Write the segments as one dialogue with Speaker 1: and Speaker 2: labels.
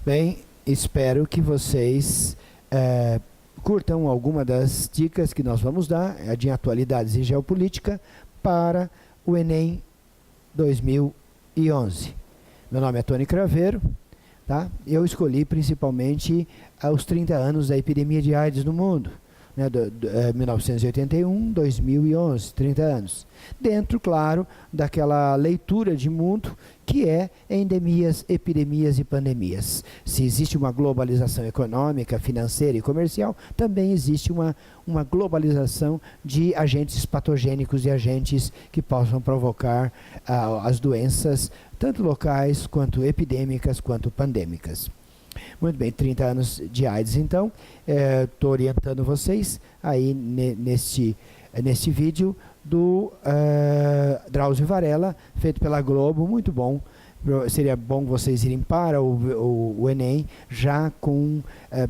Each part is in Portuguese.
Speaker 1: Bem, espero que vocês curtam alguma das dicas que nós vamos dar de atualidades e geopolítica para o Enem 2011. Meu nome é Tony Craveiro, tá? Eu escolhi principalmente os 30 anos da epidemia de AIDS no mundo, né, 1981, 2011, 30 anos. Dentro, claro, daquela leitura de mundo que é endemias, epidemias e pandemias. Se existe uma globalização econômica, financeira e comercial, também existe uma globalização de agentes patogênicos e agentes que possam provocar as doenças, tanto locais, quanto epidêmicas, quanto pandêmicas. Muito bem, 30 anos de AIDS, então, estou orientando vocês aí neste vídeo do Drauzio Varela, feito pela Globo, muito bom. Seria bom vocês irem para o Enem já com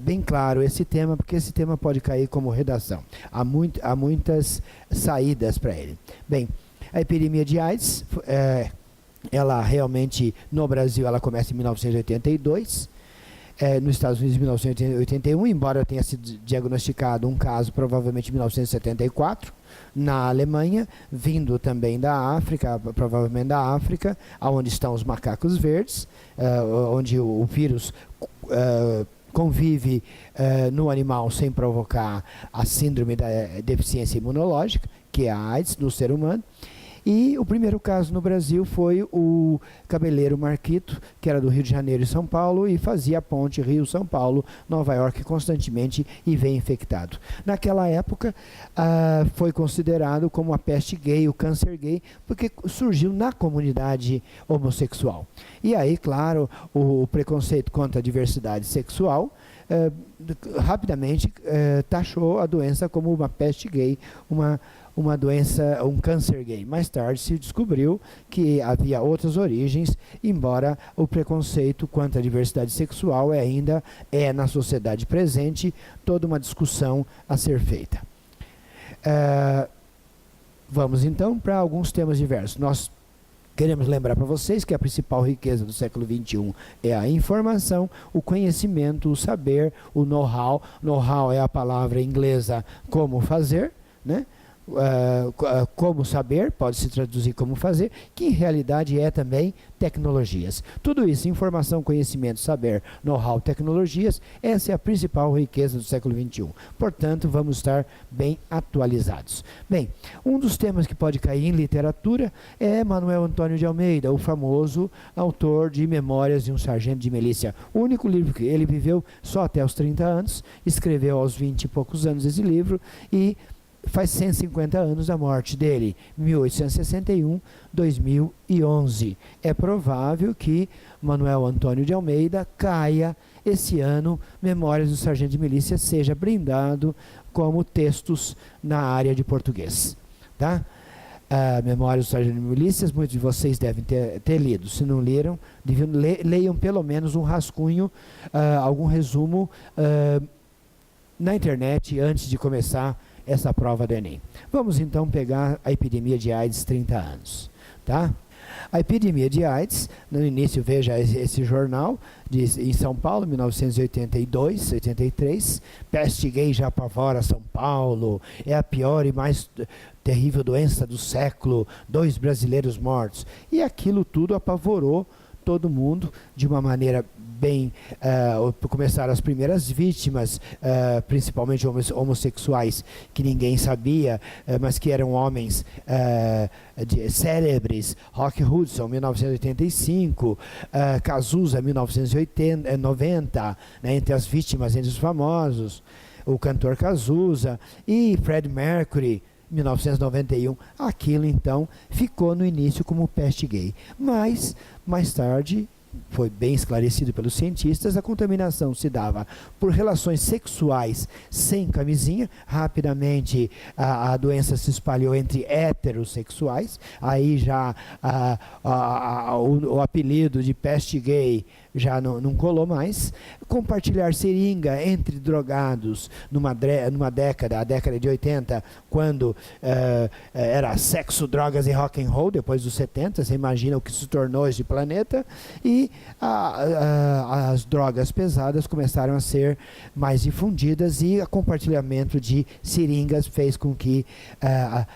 Speaker 1: bem claro esse tema, porque esse tema pode cair como redação. Há muitas saídas para ele. Bem, a epidemia de AIDS, ela realmente, no Brasil, ela começa em 1982, nos Estados Unidos em 1981, embora tenha sido diagnosticado um caso provavelmente em 1974, na Alemanha, vindo também da África, provavelmente da África, onde estão os macacos verdes, onde o vírus convive no animal sem provocar a síndrome da deficiência imunológica, que é a AIDS, no ser humano. E o primeiro caso no Brasil foi o cabeleiro Marquito, que era do Rio de Janeiro e São Paulo, e fazia a ponte Rio-São Paulo, Nova York constantemente e vem infectado. Naquela época, foi considerado como a peste gay, o câncer gay, porque surgiu na comunidade homossexual. E aí, claro, o preconceito contra a diversidade sexual rapidamente taxou a doença como uma peste gay, uma doença, um câncer gay. Mais tarde se descobriu que havia outras origens, embora o preconceito quanto à diversidade sexual ainda é na sociedade presente toda uma discussão a ser feita. Vamos então para alguns temas diversos. Nós queremos lembrar para vocês que a principal riqueza do século XXI é a informação, o conhecimento, o saber, o know-how. Know-how é a palavra inglesa como fazer, né? Como saber, pode se traduzir como fazer, que em realidade é também tecnologias. Tudo isso, informação, conhecimento, saber, know-how, tecnologias, essa é a principal riqueza do século XXI. Portanto, vamos estar bem atualizados. Bem, um dos temas que pode cair em literatura é Manuel Antônio de Almeida, o famoso autor de Memórias de um Sargento de Milícia. O único livro que ele viveu só até os 30 anos, escreveu aos 20 e poucos anos esse livro e faz 150 anos da morte dele, 1861, 2011. É provável que Manuel Antônio de Almeida caia esse ano, Memórias do Sargento de Milícia seja brindado como textos na área de português. Tá? Memórias do Sargento de Milícias, muitos de vocês devem ter lido. Se não leram, leiam pelo menos um rascunho, algum resumo na internet antes de começar essa prova do Enem. Vamos então pegar a epidemia de AIDS 30 anos. Tá? A epidemia de AIDS, no início veja esse jornal, em São Paulo, 1982, 83, peste gay já apavora São Paulo, é a pior e mais terrível doença do século, 2 brasileiros mortos. E aquilo tudo apavorou todo mundo de uma maneira bem, começaram as primeiras vítimas, principalmente homossexuais, que ninguém sabia, mas que eram homens célebres, Rock Hudson, 1985, Cazuza, 1990, né, entre as vítimas, entre os famosos, o cantor Cazuza e Fred Mercury, 1991, aquilo então ficou no início como peste gay, mas mais tarde foi bem esclarecido pelos cientistas, a contaminação se dava por relações sexuais sem camisinha. Rapidamente a doença se espalhou entre heterossexuais, aí já o apelido de peste gay já não colou mais. Compartilhar seringa entre drogados numa década, a década de 80, quando era sexo, drogas e rock and roll, depois dos 70, você imagina o que se tornou esse planeta. E e as drogas pesadas começaram a ser mais difundidas e o compartilhamento de seringas fez com que a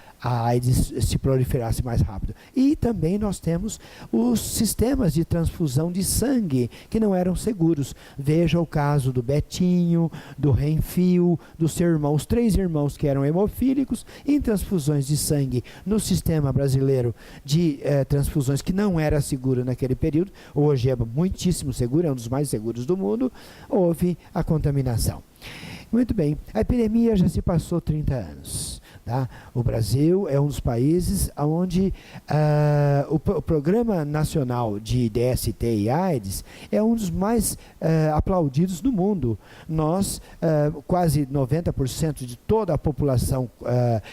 Speaker 1: AIDS se proliferasse mais rápido. E também nós temos os sistemas de transfusão de sangue que não eram seguros. Veja o caso do Betinho, do Renfio, dos seus irmãos, 3 irmãos que eram hemofílicos, em transfusões de sangue no sistema brasileiro de transfusões que não era seguro naquele período. Hoje é muitíssimo seguro, é um dos mais seguros do mundo. Houve a contaminação. Muito bem, a epidemia já se passou 30 anos. Tá? O Brasil é um dos países onde o Programa Nacional de DST e AIDS é um dos mais aplaudidos do mundo. Nós, quase 90% de toda a população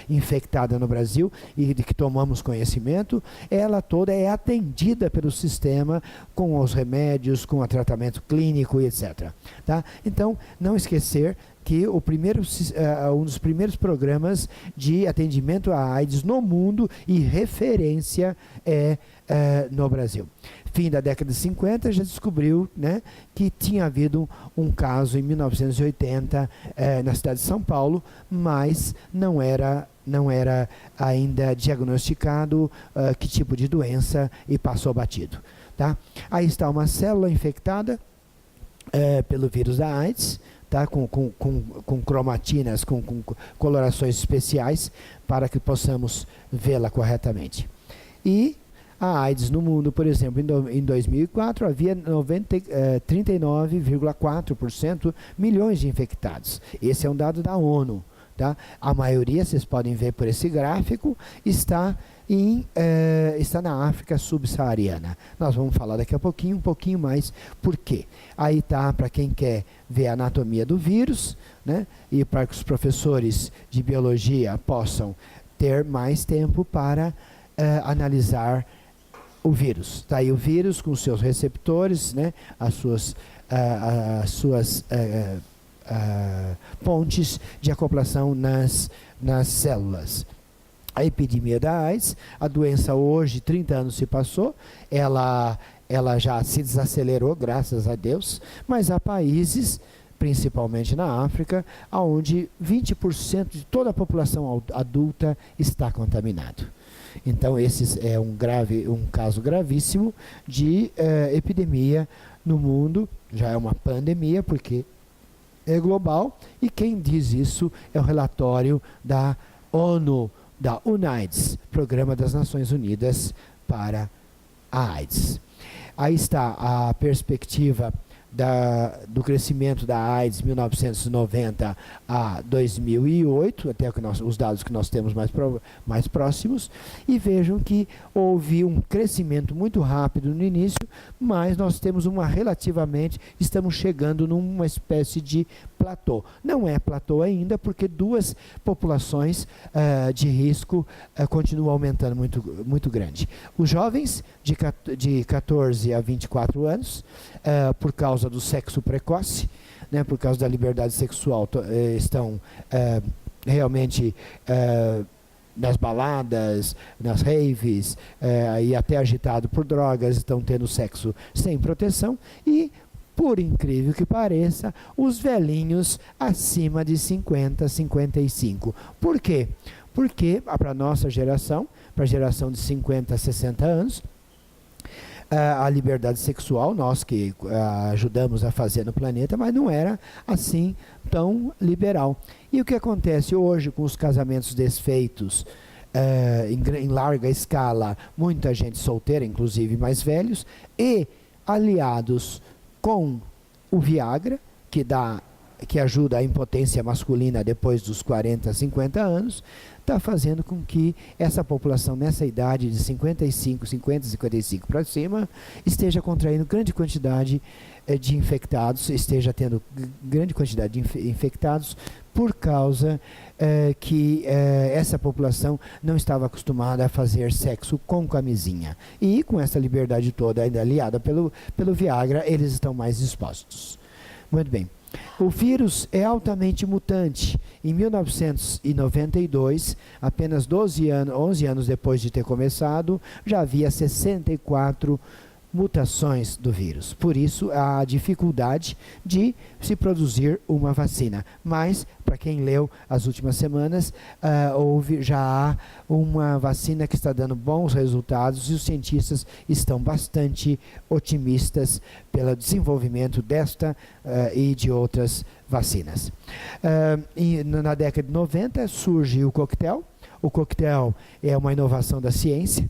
Speaker 1: infectada no Brasil e de que tomamos conhecimento, ela toda é atendida pelo sistema com os remédios, com o tratamento clínico e etc. Tá? Então, não esquecer que um dos primeiros programas de atendimento à AIDS no mundo e referência no Brasil. Fim da década de 50 já descobriu, né, que tinha havido um caso em 1980 na cidade de São Paulo, mas não era ainda diagnosticado que tipo de doença e passou batido. Tá? Aí está uma célula infectada pelo vírus da AIDS, tá? Com cromatinas, com colorações especiais, para que possamos vê-la corretamente. E a AIDS no mundo, por exemplo, em 2004, havia 39,4% milhões de infectados. Esse é um dado da ONU. Tá? A maioria, vocês podem ver por esse gráfico, está na África subsaariana. Nós vamos falar daqui a pouquinho, um pouquinho mais por quê. Aí está, para quem quer ver a anatomia do vírus, né? E para que os professores de biologia possam ter mais tempo para analisar o vírus. Está aí o vírus com seus receptores, né? As suas pontes de acoplação nas células. A epidemia da AIDS, a doença hoje, 30 anos se passou, ela já se desacelerou, graças a Deus, mas há países, principalmente na África, onde 20% de toda a população adulta está contaminado. Então, esse é um caso gravíssimo de epidemia no mundo, já é uma pandemia, porque é global, e quem diz isso é o relatório da ONU, da UNAIDS, Programa das Nações Unidas para a AIDS. Aí está a perspectiva do crescimento da AIDS 1990 a 2008, até os dados que nós temos mais próximos, e vejam que houve um crescimento muito rápido no início, mas nós temos estamos chegando numa espécie de platô. Não é platô ainda, porque 2 populações de risco continuam aumentando muito grande. Os jovens de 14 a 24 anos, por causa do sexo precoce, né, por causa da liberdade sexual, estão realmente nas baladas, nas raves, e até agitado por drogas, estão tendo sexo sem proteção, e por incrível que pareça, os velhinhos acima de 50, 55. Por quê? Porque para a nossa geração, para a geração de 50 a 60 anos, a liberdade sexual, nós que ajudamos a fazer no planeta, mas não era assim tão liberal. E o que acontece hoje com os casamentos desfeitos em larga escala, muita gente solteira, inclusive mais velhos, e aliados com o Viagra, que ajuda a impotência masculina depois dos 40, 50 anos, está fazendo com que essa população nessa idade de 50, 55 para cima, esteja contraindo grande quantidade de infectados, esteja tendo grande quantidade de infectados por causa que essa população não estava acostumada a fazer sexo com camisinha. E com essa liberdade toda, ainda aliada pelo Viagra, eles estão mais expostos. Muito bem. O vírus é altamente mutante. Em 1992, apenas 11 anos depois de ter começado, já havia 64 mutações do vírus. Por isso, a dificuldade de se produzir uma vacina. Mas, para quem leu as últimas semanas, já há uma vacina que está dando bons resultados e os cientistas estão bastante otimistas pelo desenvolvimento desta e de outras vacinas. E na década de 90 surge o coquetel. O coquetel é uma inovação da ciência,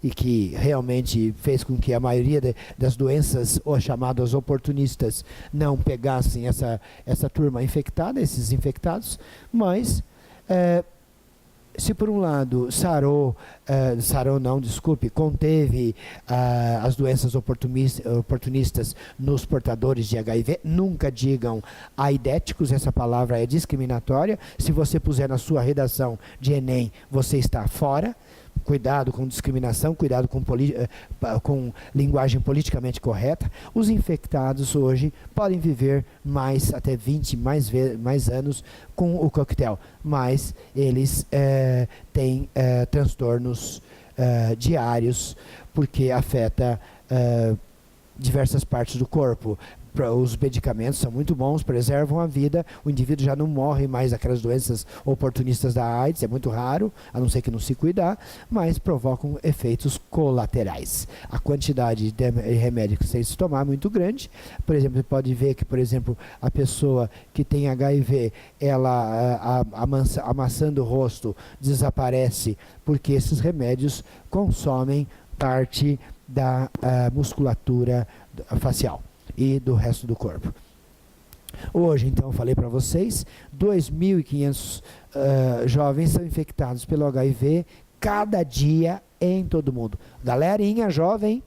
Speaker 1: e que realmente fez com que a maioria das doenças chamadas oportunistas não pegassem essa turma infectada, esses infectados, mas se por um lado conteve as doenças oportunistas nos portadores de HIV, nunca digam aidéticos, essa palavra é discriminatória. Se você puser na sua redação de Enem, você está fora. Cuidado com discriminação, cuidado com linguagem politicamente correta. Os infectados hoje podem viver até 20 mais anos com o coquetel, mas eles têm transtornos diários, porque afeta diversas partes do corpo. Os medicamentos são muito bons, preservam a vida, o indivíduo já não morre mais daquelas doenças oportunistas da AIDS, é muito raro, a não ser que não se cuidar, mas provocam efeitos colaterais. A quantidade de remédio que você tomar é muito grande. Por exemplo, você pode ver que, por exemplo, a pessoa que tem HIV, ela amassando o rosto desaparece, porque esses remédios consomem parte da musculatura facial e do resto do corpo. Hoje, então, falei para vocês, 2.500 jovens são infectados pelo HIV cada dia em todo o mundo. Galerinha jovem,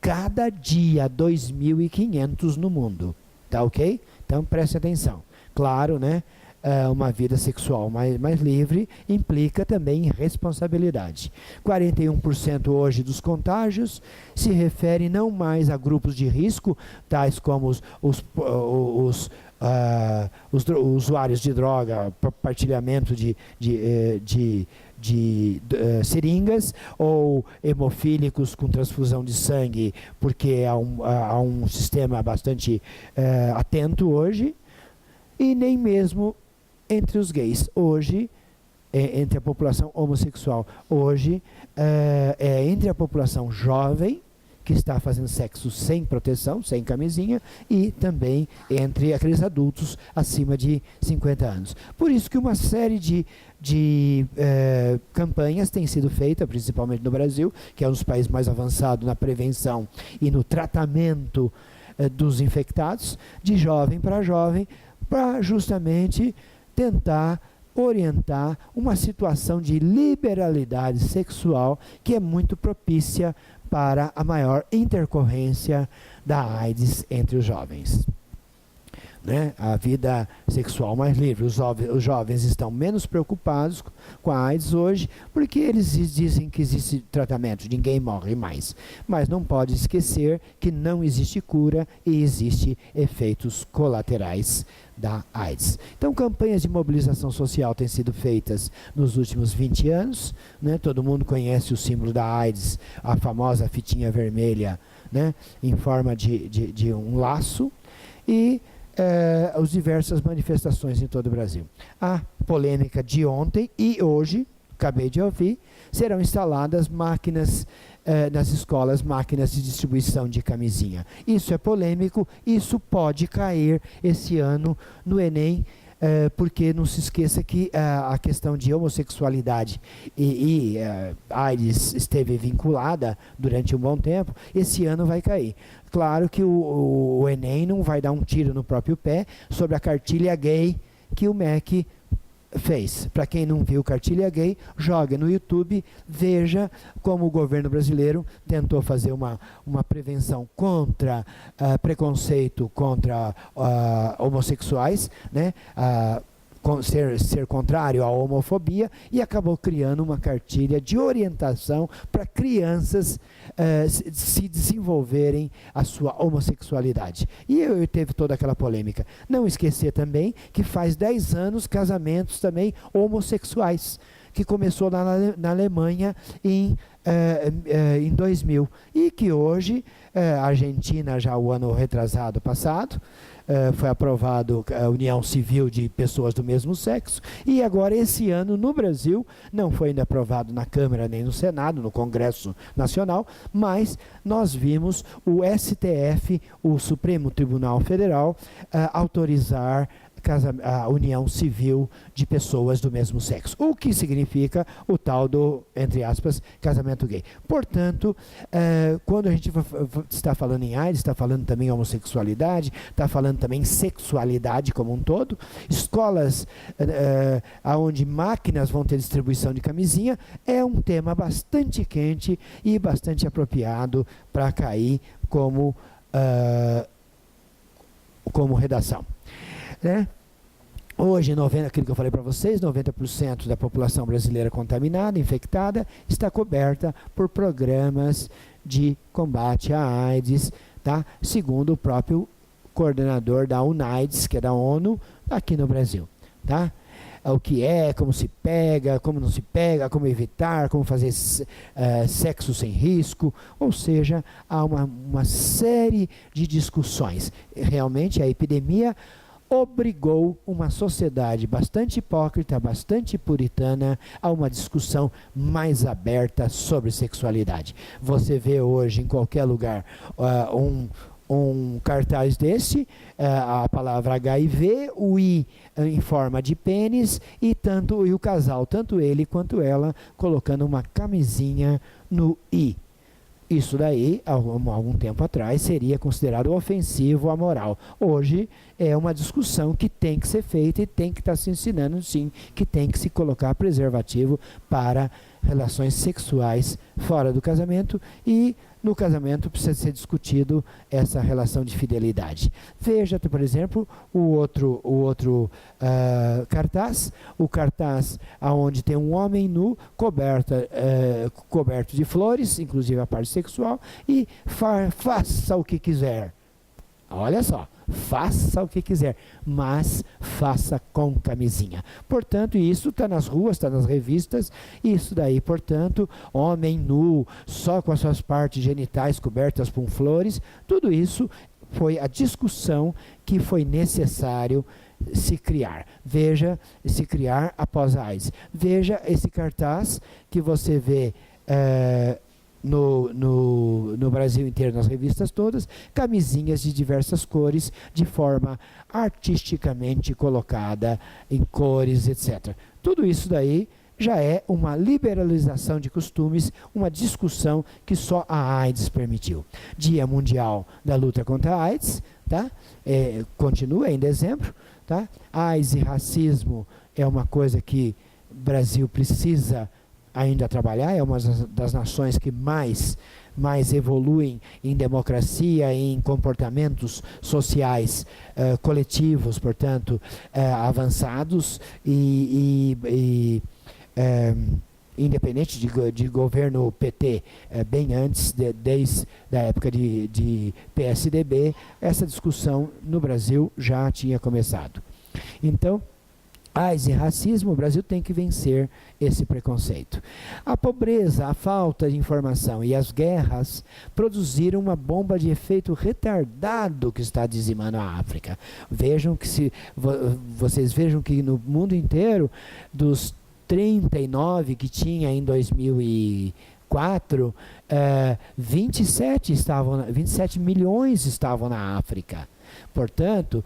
Speaker 1: cada dia 2.500 no mundo. Tá ok? Então, preste atenção. Claro, né? Uma vida sexual mais livre implica também responsabilidade. 41% hoje dos contágios se referem não mais a grupos de risco, tais como os usuários de droga, compartilhamento de seringas, ou hemofílicos com transfusão de sangue, porque há um sistema bastante atento hoje, e nem mesmo entre os gays. Hoje, entre a população homossexual, hoje é entre a população jovem, que está fazendo sexo sem proteção, sem camisinha, e também entre aqueles adultos acima de 50 anos. Por isso que uma série de campanhas tem sido feita, principalmente no Brasil, que é um dos países mais avançados na prevenção e no tratamento dos infectados, de jovem para jovem, para justamente tentar orientar uma situação de liberalidade sexual que é muito propícia para a maior intercorrência da AIDS entre os jovens. Né? A vida sexual mais livre. Os jovens estão menos preocupados com a AIDS hoje, porque eles dizem que existe tratamento, ninguém morre mais. Mas não pode esquecer que não existe cura e existe efeitos colaterais da AIDS. Então, campanhas de mobilização social têm sido feitas nos últimos 20 anos. Né? Todo mundo conhece o símbolo da AIDS, a famosa fitinha vermelha, né? Em forma de um laço, e as diversas manifestações em todo o Brasil. A polêmica de ontem e hoje, acabei de ouvir, serão instaladas máquinas nas escolas, máquinas de distribuição de camisinha. Isso é polêmico, isso pode cair esse ano no Enem, porque não se esqueça que a questão de homossexualidade e AIDS esteve vinculada durante um bom tempo. Esse ano vai cair. Claro que o Enem não vai dar um tiro no próprio pé sobre a cartilha gay que o MEC fez. Para quem não viu Cartilha Gay, joga no YouTube, veja como o governo brasileiro tentou fazer uma prevenção contra preconceito contra homossexuais, né? Ser contrário à homofobia, e acabou criando uma cartilha de orientação para crianças se desenvolverem a sua homossexualidade. E teve toda aquela polêmica. Não esquecer também que faz 10 anos casamentos também homossexuais, que começou lá na Alemanha em em 2000, e que hoje, a Argentina, já o ano retrasado passado, foi aprovado a união civil de pessoas do mesmo sexo, e agora esse ano no Brasil, não foi ainda aprovado na Câmara nem no Senado, no Congresso Nacional, mas nós vimos o STF, o Supremo Tribunal Federal, autorizar a união civil de pessoas do mesmo sexo, o que significa o tal do, entre aspas, casamento gay. Portanto, quando a gente está falando em AIDS, está falando também em homossexualidade, está falando também em sexualidade como um todo, escolas onde máquinas vão ter distribuição de camisinha, é um tema bastante quente e bastante apropriado para cair como redação. Né? Hoje, aquilo que eu falei para vocês, 90% da população brasileira contaminada, infectada, está coberta por programas de combate à AIDS, tá? Segundo o próprio coordenador da UNAIDS, que é da ONU, aqui no Brasil. Tá? O que como se pega, como não se pega, como evitar, como fazer sexo sem risco, ou seja, há uma série de discussões. Realmente a epidemia obrigou uma sociedade bastante hipócrita, bastante puritana, a uma discussão mais aberta sobre sexualidade. Você vê hoje em qualquer lugar um cartaz desse, a palavra HIV, o I em forma de pênis e o casal, tanto ele quanto ela, colocando uma camisinha no I. Isso daí, algum tempo atrás, seria considerado ofensivo à moral. Hoje é uma discussão que tem que ser feita e tem que estar se ensinando, sim, que tem que se colocar preservativo para relações sexuais fora do casamento, e no casamento precisa ser discutido essa relação de fidelidade. Veja, por exemplo, o outro cartaz, o cartaz onde tem um homem nu, coberto de flores, inclusive a parte sexual, e faça o que quiser. Olha só, faça o que quiser, mas faça com camisinha. Portanto, isso está nas ruas, está nas revistas, isso daí, portanto, homem nu, só com as suas partes genitais cobertas com flores, tudo isso foi a discussão que foi necessário se criar. Veja, se criar após a AIDS. Veja esse cartaz que você vê no Brasil inteiro, nas revistas todas, camisinhas de diversas cores, de forma artisticamente colocada, em cores, etc. Tudo isso daí já é uma liberalização de costumes, uma discussão que só a AIDS permitiu. Dia Mundial da Luta contra a AIDS, tá? Continua em dezembro, tá? AIDS e racismo é uma coisa que o Brasil precisa ainda trabalhar, é uma das nações que mais evoluem em democracia, em comportamentos sociais coletivos, portanto, avançados independente de governo PT, bem antes, desde a época de PSDB, essa discussão no Brasil já tinha começado. Então, AIDS e racismo, o Brasil tem que vencer esse preconceito. A pobreza, a falta de informação e as guerras produziram uma bomba de efeito retardado que está dizimando a África. Vocês vejam que no mundo inteiro, dos 39 que tinha em 2004, 27 milhões estavam na África. Portanto,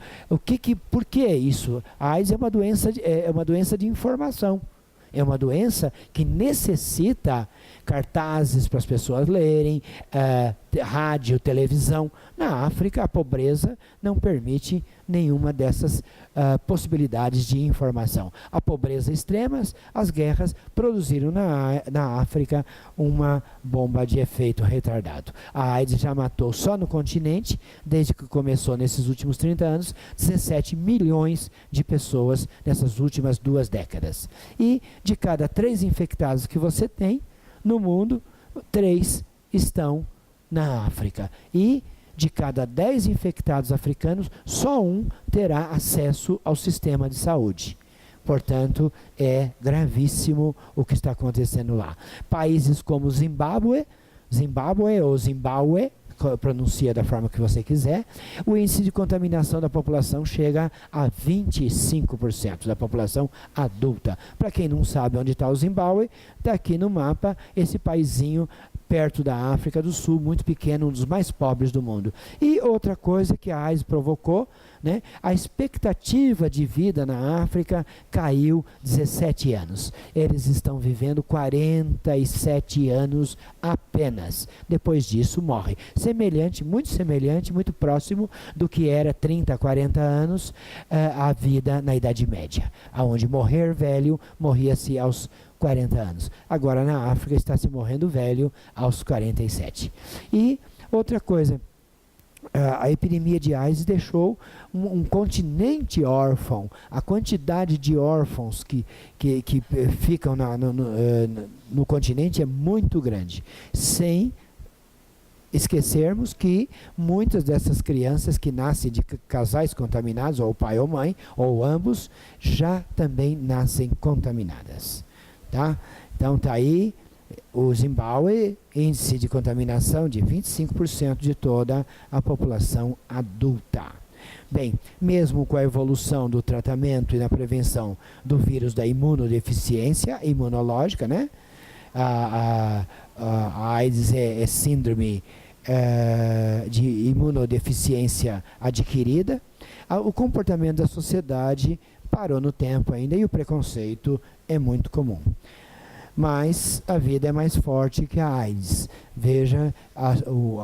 Speaker 1: por que isso? A AIDS é uma doença de informação. É uma doença que necessita cartazes para as pessoas lerem, rádio, televisão. Na África, a pobreza não permite nenhuma dessas possibilidades de informação. A pobreza extrema, as guerras produziram na África uma bomba de efeito retardado. A AIDS já matou só no continente, desde que começou nesses últimos 30 anos, 17 milhões de pessoas nessas últimas 2 décadas. E de cada 3 infectados que você tem no mundo, 3 estão na África. E de cada 10 infectados africanos, só 1 terá acesso ao sistema de saúde. Portanto, é gravíssimo o que está acontecendo lá. Países como Zimbábue ou Zimbábue, pronuncia da forma que você quiser, o índice de contaminação da população chega a 25% da população adulta. Para quem não sabe onde está o Zimbábue, está aqui no mapa, esse paizinho perto da África do Sul, muito pequeno, um dos mais pobres do mundo. E outra coisa que a AIDS provocou, né, a expectativa de vida na África caiu 17 anos. Eles estão vivendo 47 anos apenas. Depois disso, morrem. Semelhante, muito próximo do que era 30, 40 anos a vida na Idade Média, onde morrer velho, morria-se aos 40 anos. Agora na África está se morrendo velho aos 47. E outra coisa, a epidemia de AIDS deixou um continente órfão. A quantidade de órfãos que ficam no continente é muito grande. Sem esquecermos que muitas dessas crianças que nascem de casais contaminados, ou pai ou mãe, ou ambos, já também nascem contaminadas. Tá? Então está aí o Zimbábue, índice de contaminação de 25% de toda a população adulta. Bem, mesmo com a evolução do tratamento e na prevenção do vírus da imunodeficiência imunológica, né? A AIDS é síndrome de imunodeficiência adquirida. O comportamento da sociedade parou no tempo ainda e o preconceito é muito comum. Mas a vida é mais forte que a AIDS. Veja a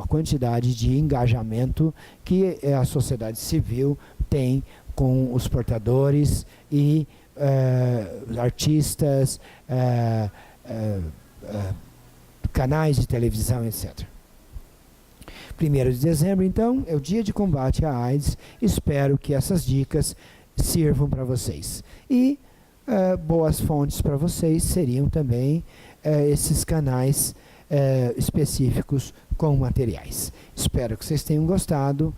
Speaker 1: quantidade de engajamento que a sociedade civil tem com os portadores e artistas, canais de televisão, etc. 1º de dezembro, então, é o dia de combate à AIDS. Espero que essas dicas sirvam para vocês. E boas fontes para vocês seriam também esses canais específicos com materiais. Espero que vocês tenham gostado.